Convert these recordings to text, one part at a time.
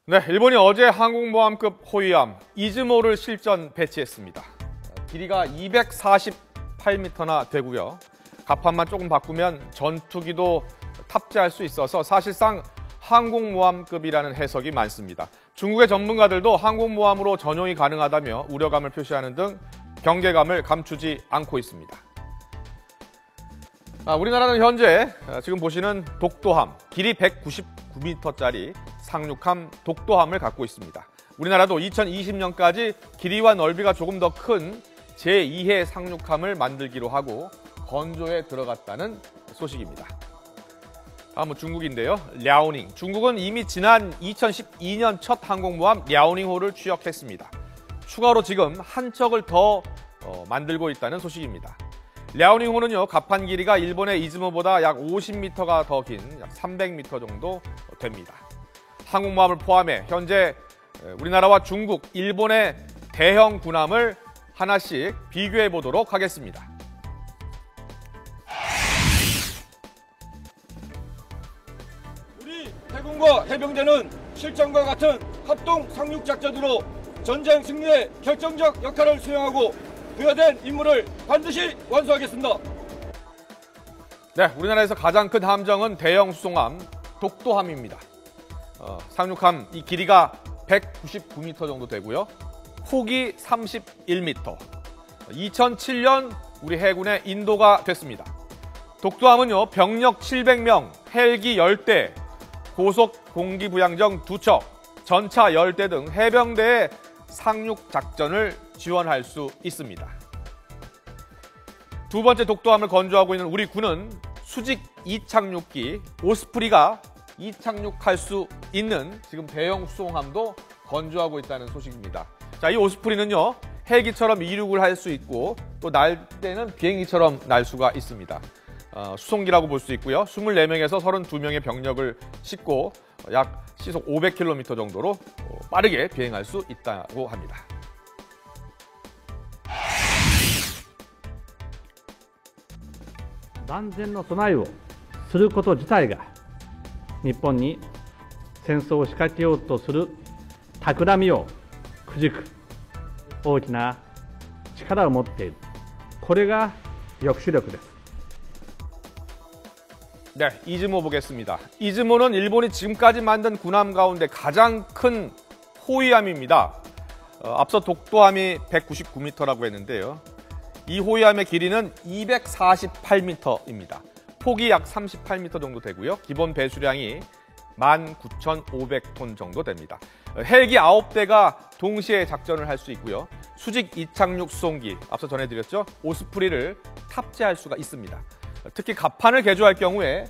네, 일본이 어제 항공모함급 호위함 이즈모를 실전 배치했습니다. 길이가 248m나 되고요. 갑판만 조금 바꾸면 전투기도 탑재할 수 있어서 사실상 항공모함급이라는 해석이 많습니다. 중국의 전문가들도 항공모함으로 전용이 가능하다며 우려감을 표시하는 등 경계감을 감추지 않고 있습니다. 우리나라는 현재 지금 보시는 독도함, 길이 199m짜리 상륙함 독도함을 갖고 있습니다. 우리나라도 2020년까지 길이와 넓이가 조금 더 큰 제2해 상륙함을 만들기로 하고 건조에 들어갔다는 소식입니다. 다음은 중국인데요. 랴오닝. 중국은 이미 지난 2012년 첫 항공모함 랴오닝호를 취역했습니다. 추가로 지금 한 척을 더 만들고 있다는 소식입니다. 랴오닝호는요, 갑판 길이가 일본의 이즈모보다 약 50m가 더 긴 약 300m 정도 됩니다. 항공모함을 포함해 현재 우리나라와 중국, 일본의 대형 군함을 하나씩 비교해 보도록 하겠습니다. 우리 해군과 해병대는 실전과 같은 합동 상륙작전으로 전쟁 승리에 결정적 역할을 수행하고 부여된 임무를 반드시 완수하겠습니다. 네, 우리나라에서 가장 큰 함정은 대형 수송함 독도함입니다. 상륙함 이 길이가 199m 정도 되고요. 폭이 31m. 2007년 우리 해군의 인도가 됐습니다. 독도함은요, 병력 700명, 헬기 10대, 고속 공기부양정 2척, 전차 10대 등 해병대의 상륙 작전을 지원할 수 있습니다. 두 번째 독도함을 건조하고 있는 우리 군은 수직 이착륙기 오스프리가 이착륙할 수 있는 지금 대형 수송함도 건조하고 있다는 소식입니다. 자, 이 오스프리는요, 헬기처럼 이륙을 할 수 있고 또 날 때는 비행기처럼 날 수가 있습니다. 수송기라고 볼 수 있고요. 24명에서 32명의 병력을 싣고 약 시속 500km 정도로 빠르게 비행할 수 있다고 합니다. 万全の備えをすること自体が日本に戦争を仕掛けようとする企みをくじく大きな力を持っている。これが抑止力です。 네, 이즈모 보겠습니다. 이즈모는 일본이 지금까지 만든 군함 가운데 가장 큰 호위함입니다. 앞서 독도함이 199m라고 했는데요. 이 호위함의 길이는 248m입니다. 폭이 약 38m 정도 되고요. 기본 배수량이 19,500톤 정도 됩니다. 헬기 9대가 동시에 작전을 할 수 있고요. 수직 이착륙 수송기, 앞서 전해드렸죠. 오스프리를 탑재할 수가 있습니다. 특히 갑판을 개조할 경우에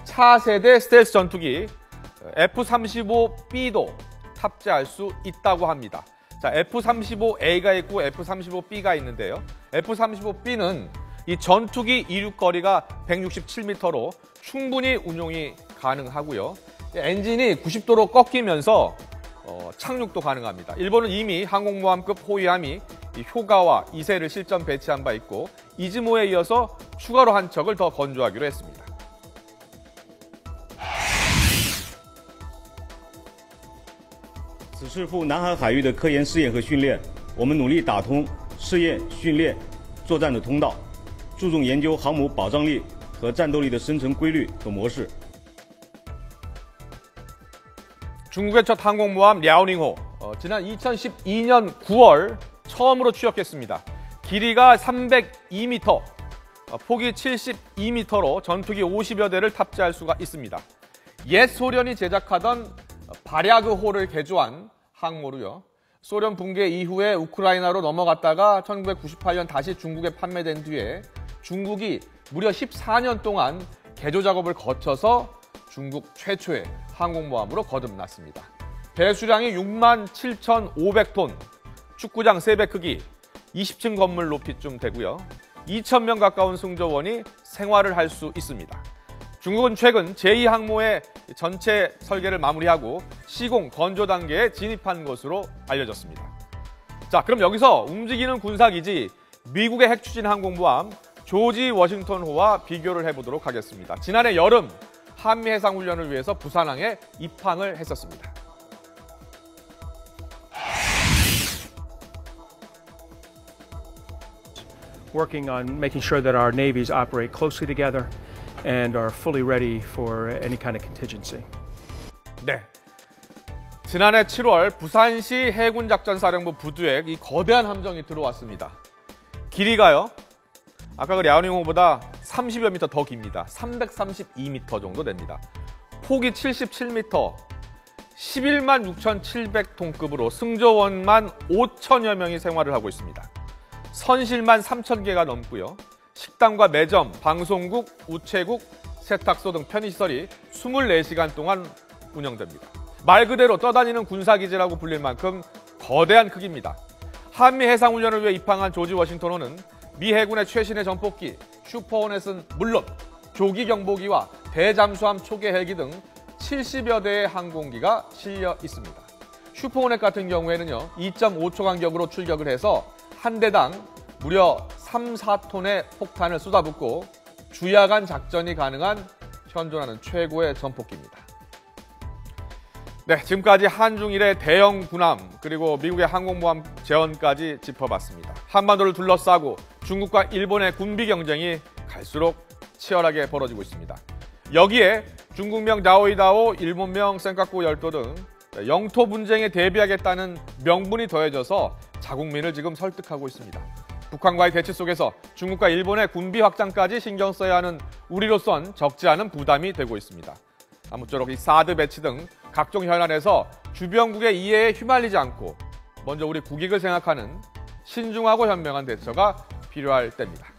차세대 스텔스 전투기 F-35B도 탑재할 수 있다고 합니다. 자, F-35A가 있고 F-35B가 있는데요. F-35B는 이 전투기 이륙거리가 167m로 충분히 운용이 가능하고요. 엔진이 90도로 꺾이면서 착륙도 가능합니다. 일본은 이미 항공모함급 호위함이 효가와 이세를 실전 배치한 바 있고 이즈모에 이어서 추가로 한 척을 더 건조하기로 했습니다. 此次赴南海海域的科研试验和训练，我们努力打通试验、训练、作战的通道，注重研究航母保障力和战斗力的生成规律和模式。 중국의 첫 항공모함 랴오닝호, 지난 2012년 9월 처음으로 취역했습니다. 길이가 302m, 폭이 72m로 전투기 50여 대를 탑재할 수가 있습니다. 옛 소련이 제작하던 바랴그호를 개조한 항모로요. 소련 붕괴 이후에 우크라이나로 넘어갔다가 1998년 다시 중국에 판매된 뒤에 중국이 무려 14년 동안 개조 작업을 거쳐서 중국 최초의 항공모함으로 거듭났습니다. 배수량이 67,500톤, 축구장 3배 크기, 20층 건물 높이쯤 되고요. 2,000명 가까운 승조원이 생활을 할 수 있습니다. 중국은 최근 제2항모의 전체 설계를 마무리하고 시공 건조 단계에 진입한 것으로 알려졌습니다. 자, 그럼 여기서 움직이는 군사기지 미국의 핵추진 항공모함 조지 워싱턴호와 비교를 해보도록 하겠습니다. 지난해 여름 한미 해상훈련을 위해서 부산항에 입항을 했었습니다. working on making sure that our navies operate closely together and are fully ready for any kind of contingency. 네. 지난해 7월 부산시 해군작전사령부 부두에 이 거대한 함정이 들어왔습니다. 길이가요, 아까 그 랴오닝호보다 30여 미터 더 깁니다. 332미터 정도 됩니다. 폭이 77미터, 11만 6,700톤급으로 승조원만 5천여 명이 생활을 하고 있습니다. 선실만 3,000개가 넘고요. 식당과 매점, 방송국, 우체국, 세탁소 등 편의시설이 24시간 동안 운영됩니다. 말 그대로 떠다니는 군사기지라고 불릴 만큼 거대한 크기입니다. 한미 해상훈련을 위해 입항한 조지 워싱턴호는 미 해군의 최신의 전폭기 슈퍼호넷은 물론 조기 경보기와 대잠수함 초계 헬기 등 70여 대의 항공기가 실려 있습니다. 슈퍼호넷 같은 경우에는요, 2.5초 간격으로 출격을 해서 한 대당 무려 3, 4톤의 폭탄을 쏟아붓고 주야간 작전이 가능한 현존하는 최고의 전폭기입니다. 네, 지금까지 한중일의 대형 군함 그리고 미국의 항공모함 재원까지 짚어봤습니다. 한반도를 둘러싸고 중국과 일본의 군비 경쟁이 갈수록 치열하게 벌어지고 있습니다. 여기에 중국명 다오이다오, 일본명 센카쿠 열도 등 영토 분쟁에 대비하겠다는 명분이 더해져서 자국민을 지금 설득하고 있습니다. 북한과의 대치 속에서 중국과 일본의 군비 확장까지 신경 써야 하는 우리로선 적지 않은 부담이 되고 있습니다. 아무쪼록 이 사드 배치 등 각종 현안에서 주변국의 이해에 휘말리지 않고 먼저 우리 국익을 생각하는 신중하고 현명한 대처가 필요할 때입니다.